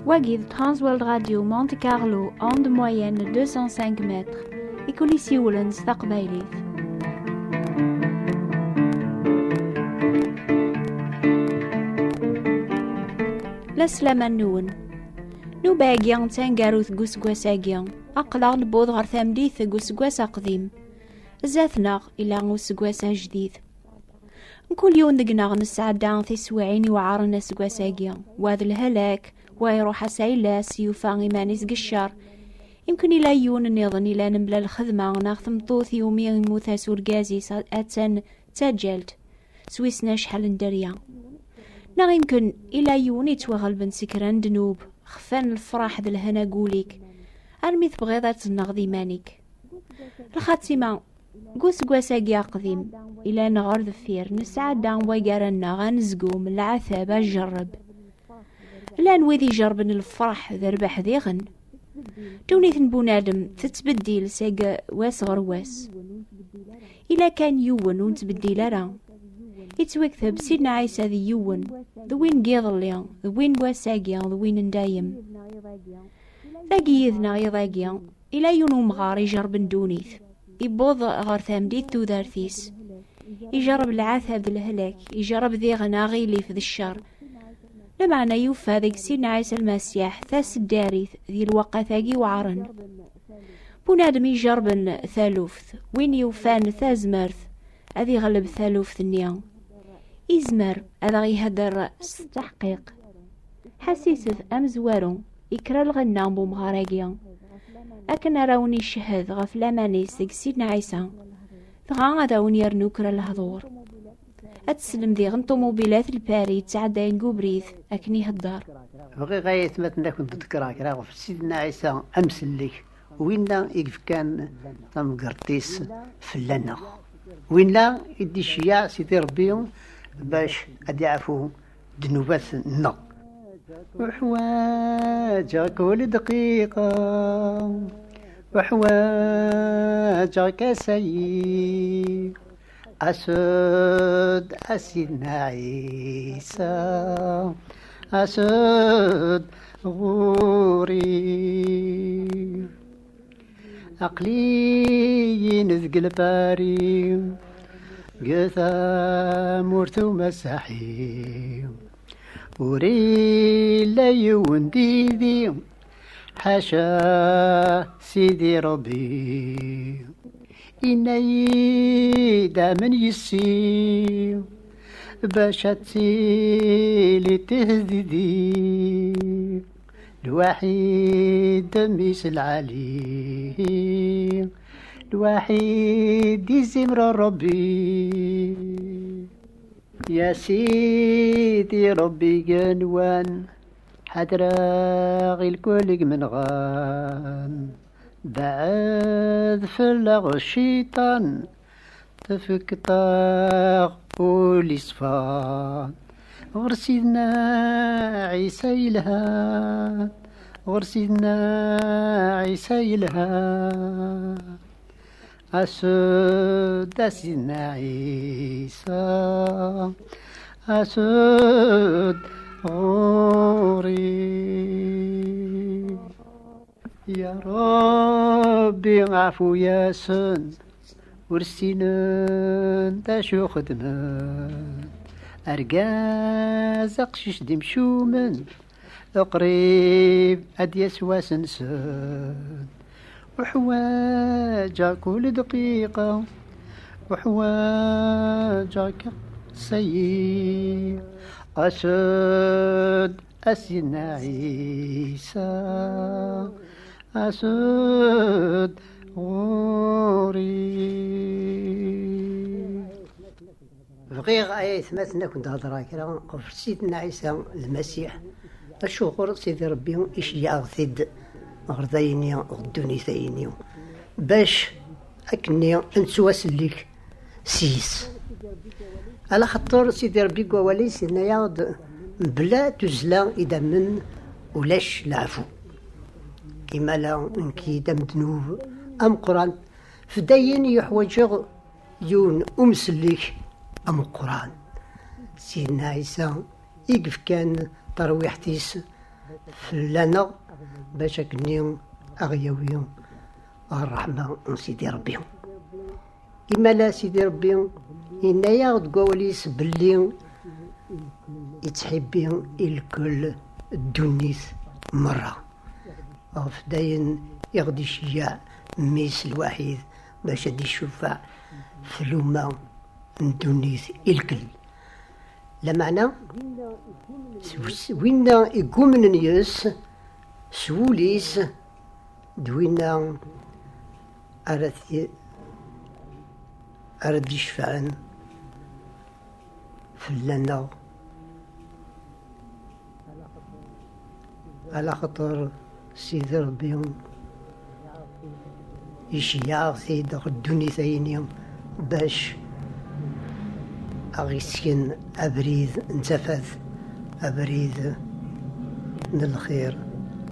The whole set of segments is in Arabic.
Wagid Transworld Radio Monte Carlo, onde moyenne 205 mètres. Ikulisi Woolens taqbaylit. L'aslama nwen. Nu bagian tangaruth gusgwasagian. Aqlaɣ nbud ɣer tamdit gusgwas aqdim. Zatnaɣ ila usgwas ajdid. كل يوم دقناغ نسعدان تسوعين وعارنا سقواساقيا وهذا الهلاك ويروح سايلاس يوفا إيمانيس قشار يمكن إلا يون نيضن إلا نملا الخدمة ناخذ مطوث يومي يموثا سورقازي أتن تاجلت سويسنا شحال ندريا ناغ يمكن إلا يون يتوغل بن سكران دنوب خفان الفرح ذا الهنا قوليك أرمي تبغيضة النغذي مانيك الخاتمة قوساقيا قديم إلا نغار ذفير نسعدا ويقارنا غنزقوم العثابة جرب لا نوذي جربن الفرح ذا ربح ذيغن تونيث بنادم تتبديل ساق واس غر واس إلا كان يون ونتبديل راه يتوكثب سيدنا عيسى ذي يون ذوين قيضليا ذوين واساقيا ذوين ندايم ذاقي يذنا يضاقيا إلا يونو مغار يجربن دونيث يبوض غار ثامديت تودارثيس يجرب العثاب الهلاك يجرب ذي غناغي لي في ذي الشر لمعنى يوفى ذيك سيدنا عيسى المسيح ثاس الداريث ذي الوقثاقي وعرن بنادم يجرب ثالوث وين يوفان ثازمرث أذي غلب ثالوث النيا إزمر أذا يهدر تحقيق حسيسث أمزوارو يكرا الغنام بمغاراقيا أكن راوني الشهد غف لامانيس ذيك سيدنا عيسى ثغا راوني يرنوكرا الهضور أتسلم ذي غنطوموبيلات الباري تعدين قبريث أكني هالدار بغي غاية مثلا كنت تذكرك راه في سيدنا عيسى أمسلك وين لا يقف كان تم قرطيس فلنا وين لا يدي الشياع سيدي ربيهم باش أدي يعرفوا ذنوبات النا وحواجك كل دقيقة وحواجك سيد أسد سيدنا عيسى أسد غوري عقلي نذقل باري قثا مرتو مساحي وري لا يونديدي حاشا سيدي ربي إني دامن يسي باشتي لتهديدي الوحيد دميس العلي الوحيد يزمر ربي يا سيدي ربي جنوان حدراغي الكل من غان بعد فلغ الشيطان تفك طاغ وليصفان غير سيدنا عيسى يلهان غير سيدنا عيسى يلهان أسد سيدنا عيسى أسد غوري يا ربي عفو يا سن ورسينن تاشو خدمان أرقاز أقشش دي مشومن قريب أديس واسنسن وحواجا كل دقيقة وحواجك سيء أسد سيدنا عيسى أسد غوري بغيغ آية مثلا كنت هضرا كرا قف سيدنا عيسى المسيح الشغل سيدي ربي إيش يأغثد غرديني غدوني ثيني باش أكني نسواسلك سيس على خطر سيدي ربي قوالي سيدنا ياغد بلا تزلا إذا من ولاش العفو إما لا إنكي دم ذنوب أم قران فداين يحوجغ يون أمسلك أم قران سيدنا عيسى يقف كان ترويحتيس فلانا باش كني أغيوي الرحمة من سيدي ربي. إما لا سيدي ربي إنايا تقوليس باللي يتحبين الكل الدنيس مرة غف داين يغدي شجاع ميس الوحيد باش هادي الشفاع في الأمة الدنيس الكل. لا معنى وين يقوم من نيس سوليس دوينا أرد يشفعن فلانا على خاطر سيدي ربي يشيع سيد الدنيا ثاني باش أغيسكن أبريد انتفاث أبريد من الخير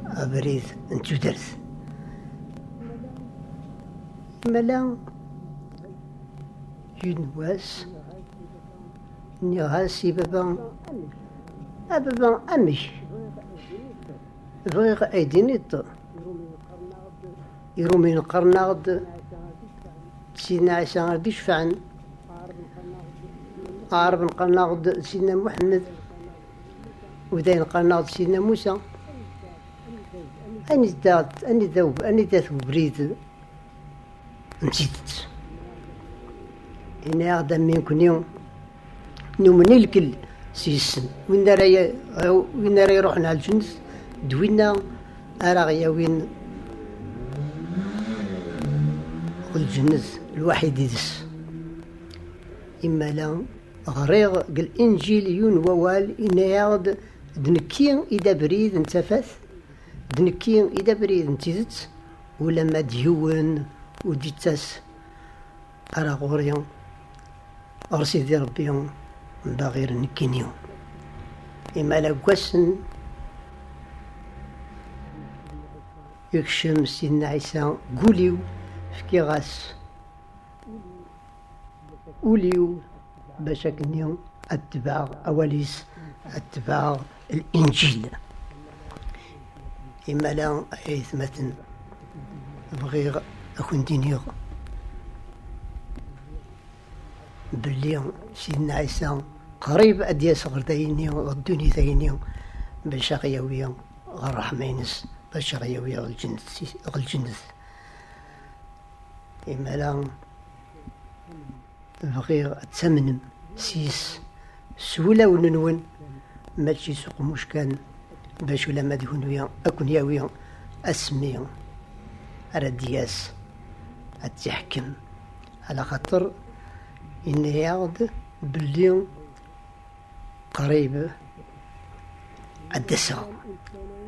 أبريد انتدرس ملا ينواس نغاسي بابا أمي بغيغ أيدينيط يرومين القرناغد سيدنا عيسى غادي يشفعن عارف القرناغد سيدنا محمد وداين القرناغد سيدنا موسى أني ذاث بريد نسيت إني أقدم منكم يوم نومني الكل سيسن وين راي يروحنا على الجنس دوينا أراغيا وين الجنس الواحد يدس. إما لا غريغ الإنجيل يون ووال إنا يعد دنكين إذا بريد انتفث دنكين إذا بريد انتزت ولما ديون وديتاس أراغوريون أرسيدي ربيون باغير نكينيون. إما لا قوسن يكشم سيدنا عيسى قوليو فكي غاس قوليو باش كنيو أتباع أوليس أتباع الإنجيل. إما لا عيثمة بغير أكون دينيغ باللي سيدنا عيسى قريب أديا صغر دايني غدوني دايني باش غيويا غرحمينس باش غيويا الجنس. إما لا بغير أتسمن سيس سولا وننون ماشي سوق مشكان باش ولا ما دهون أكون ياويا أسمي أردياس أتحكم على خاطر إنه يعود باللي قريب الدسا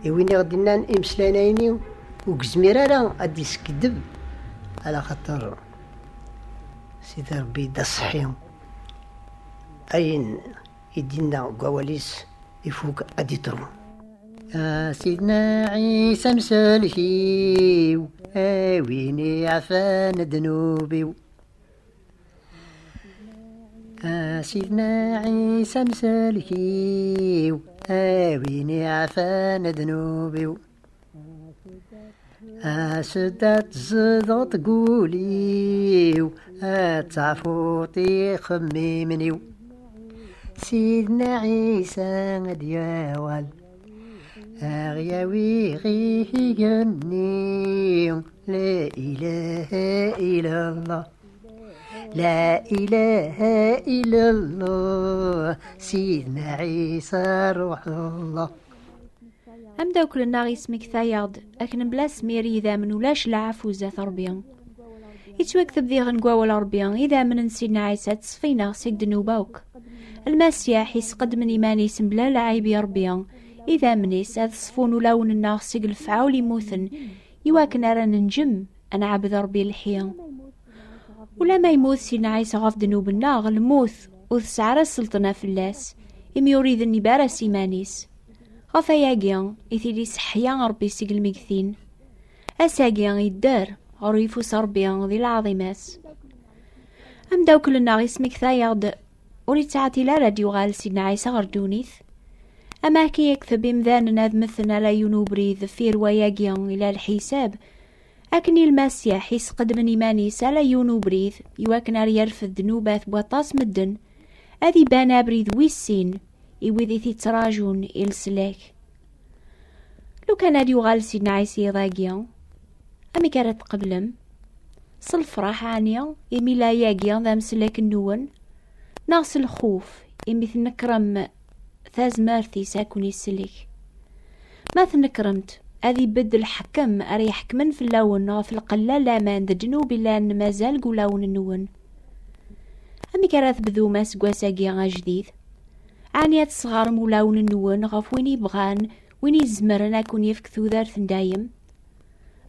وين غدينا إمسلانيني وكزميرا لا أدي سكدب على خاطر سيدي ربي دا صحي أين يدينا قواليس يفوق أدي ترو. سيدنا عيسى مسلكيو ويني عفان ذنوبي سيدنا عيسى مسلكيو ويني عفان ذنوبي سدات زضغط قوليو تعفوطي خميمنيو سيدنا عيسى دياوال أغياوي غيه جنيو لا إله إلا الله لا إله إلا الله سيدنا عيسى روح الله. أم داوكل الناغي اسمك ثايغد أكن بلا سميري إذا من ولاش العفو زات ربيان يتوكتب ذي غنقوى ربيان إذا من نسينا عيسى تصفينا سيك دنوباوك المسيح يسقد من إيماني سم بلا لعيب ربيان إذا منيس هذا صفون ولون الناغ سيق الفعول يموثن يواكن أرى ننجم أنا عبد ربي الحيان ولا ما يموت سيدنا عيسى غاف دنوب الناغ الموث وذسعر السلطنة في اللاس إم يريد النبارة سيمانيس غافا ياقيان إثيلي سحيان ربي سيق المكثين أساقيان يدار غريفوس ربيان ذي العظيماس أم داوكل الناغ اسمك ثايغد وريد ساعتي لا راديو غال سيدنا عيسى غردونيث أما كي يكتب إمذان ناد مثلنا لا ينوبريذ في رواياقيان إلى الحساب أكني المسيح يسقد من إيمانيس لا ينوبريذ يواكن يرفض ذنوبات بوطاس مدن أذي بانا بريذ ويسين إوذي تتراجون إلسلاك. لو كان هاد يغال سيدنا عيسى ضاقيا أمي كانت قبلم صالفرح عنيا إمي لا ياقيا ذا مسلاك النون ناقص الخوف إمي تنكرم ثاز مارثي ساكوني السلك ما تنكرمت أذي بد الحكم أري يحكمن في اللون في القلال لامان ذا جنوب لان مازال قلاون النون. أمي كانت بذو ماس قواساقيا جديد عنيات صغار مولاون النون غف وين يبغان وين يزمرن أكون يفك ذارث دايم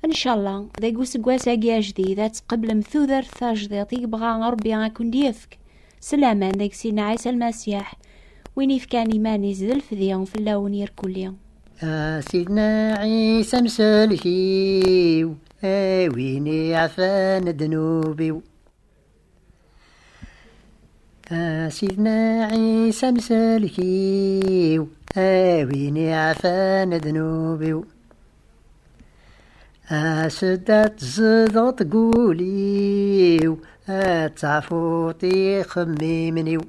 ان شاء الله ذا يقوس قواساقيا جديد تقبل مثوذر ثاجديط يبغى ربي غاكون ديفك سلامان ذاك سيدنا عيسى المسيح وين يفكان إيماني زدل فذيان في اللون يركوليان. سيدنا عيسى مسلكيو ويني عفان ذنوبي. سيدنا عيسى مسلكيو ويني عفان ذنوبي. سدات زضط قوليو تعفوطي خميمنيو.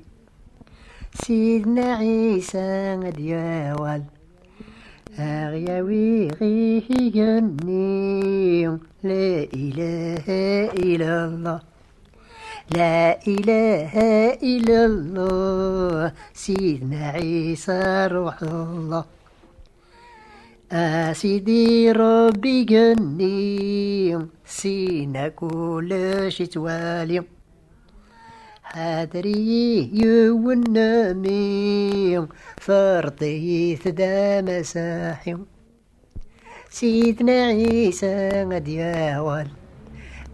سيدنا عيسى دياوال أغياوي غيه جني. لا إله إلا الله لا إله إلا الله سيدنا عيسى روح الله. سيدي ربي جني سينا كل شي توالي. حادري يونامي فرطي ثدا مساحي. سيدنا عيسى دياوال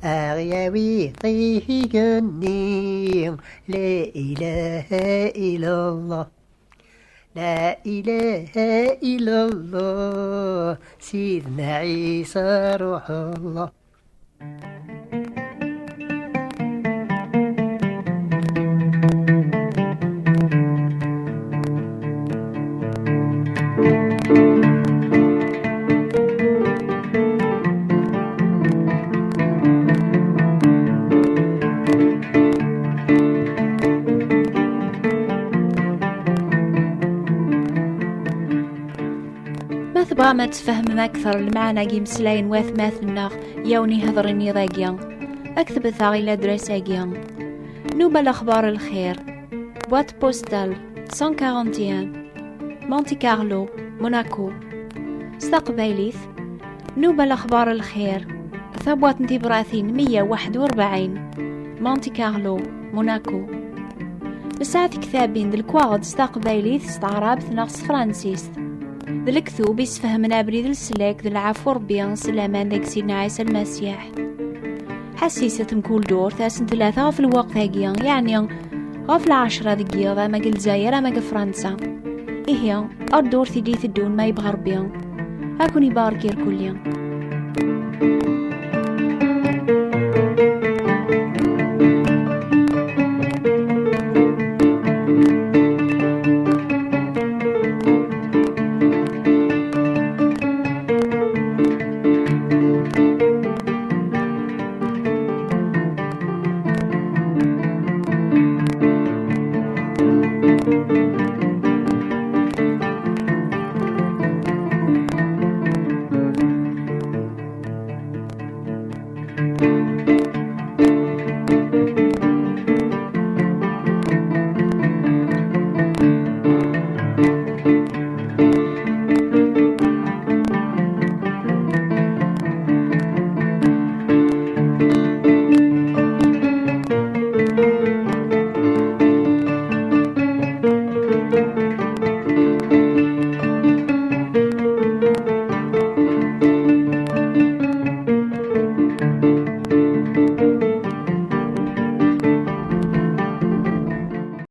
أغياوي طيه جني. لا إله إلا الله لا إله إلا الله سيدنا عيسى روح الله. تبغى ما تفهم أكثر المعنى جيمسلاين واث ماثنا يوني هضرني ضاقيا أكتب ثاغي لادريساقيا. نوبة الأخبار الخير بوات بوستال 141 مونتي كارلو موناكو. استقباليث نوبة الأخبار الخير ثبوات نتيبراثين 141 مونتي كارلو موناكو. بساعة كتابين دالكواغد استقباليث استعراب ناقص فرانسيس ذا الكتوب يسفهمنا بريد السلاك ذا العفو ربي سلامان ذاك سيدنا عيسى المسيح. حسيسة مكول دور ثاسن 3 في الوقت هاقيا يعني غاف 10 دقيقة ما قل زايرة ما قل فرنسا. إيه الدور ثدي ثدون ما يبغى ربي هاكون يبارك يركوليا.